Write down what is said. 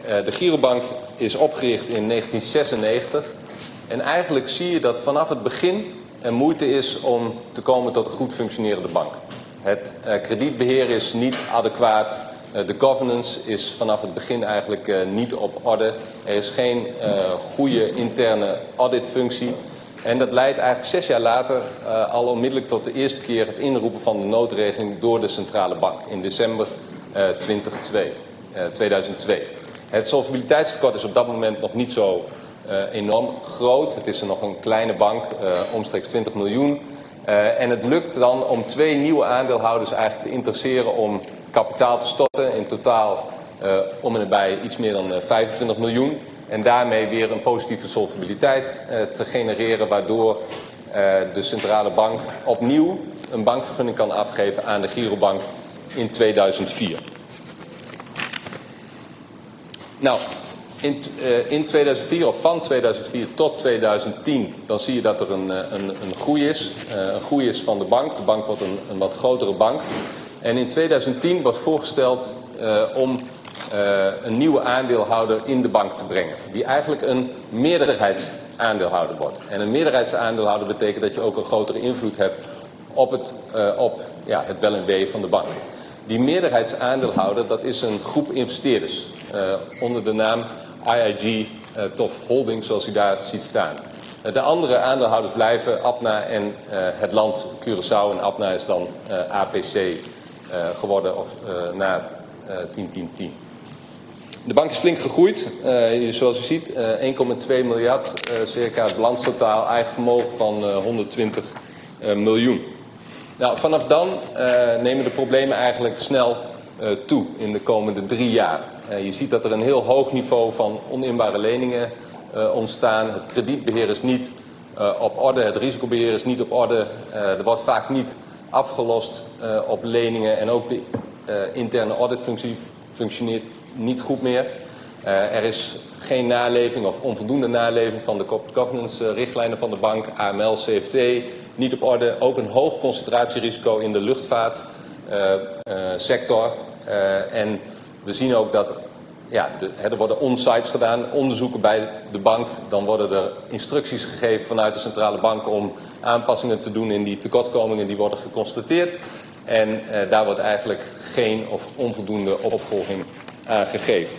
De Girobank is opgericht in 1996 en eigenlijk zie je dat vanaf het begin er moeite is om te komen tot een goed functionerende bank. Het kredietbeheer is niet adequaat, de governance is vanaf het begin eigenlijk niet op orde. Er is geen goede interne auditfunctie. En dat leidt eigenlijk 6 jaar later al onmiddellijk tot de eerste keer het inroepen van de noodregeling door de centrale bank in december 2002. Het solvabiliteitstekort is op dat moment nog niet zo enorm groot. Het is nog een kleine bank, omstreeks 20 miljoen. En het lukt dan om 2 nieuwe aandeelhouders eigenlijk te interesseren om kapitaal te storten. In totaal om en nabij iets meer dan 25 miljoen. En daarmee weer een positieve solvabiliteit te genereren, waardoor de centrale bank opnieuw een bankvergunning kan afgeven aan de Girobank in 2004. Nou, in 2004 of van 2004 tot 2010, dan zie je dat er een groei is. Een groei is van de bank. De bank wordt een wat grotere bank. En in 2010 wordt voorgesteld om een nieuwe aandeelhouder in de bank te brengen. Die eigenlijk een meerderheidsaandeelhouder wordt. En een meerderheidsaandeelhouder betekent dat je ook een grotere invloed hebt op het wel en wee van de bank. Die meerderheidsaandeelhouder, dat is een groep investeerders. Onder de naam IIG TOF Holding, zoals u daar ziet staan. De andere aandeelhouders blijven APNA en het land Curaçao. En APNA is dan APC geworden na 10-10-10. De bank is flink gegroeid. Zoals u ziet 1,2 miljard, circa het balanstotaal, eigen vermogen van 120 miljoen. Nou, vanaf dan nemen de problemen eigenlijk snel toe in de komende 3 jaar. Je ziet dat er een heel hoog niveau van oninbare leningen ontstaan. Het kredietbeheer is niet op orde, het risicobeheer is niet op orde. Er wordt vaak niet afgelost op leningen en ook de interne auditfunctie functioneert niet goed meer. Er is geen naleving of onvoldoende naleving van de corporate governance richtlijnen van de bank, AML, CFT, niet op orde. Ook een hoog concentratierisico in de luchtvaartsector. En we zien ook dat er worden on-sites gedaan, onderzoeken bij de bank. Dan worden er instructies gegeven vanuit de centrale bank om aanpassingen te doen in die tekortkomingen die worden geconstateerd. En daar wordt eigenlijk geen of onvoldoende opvolging aan gegeven.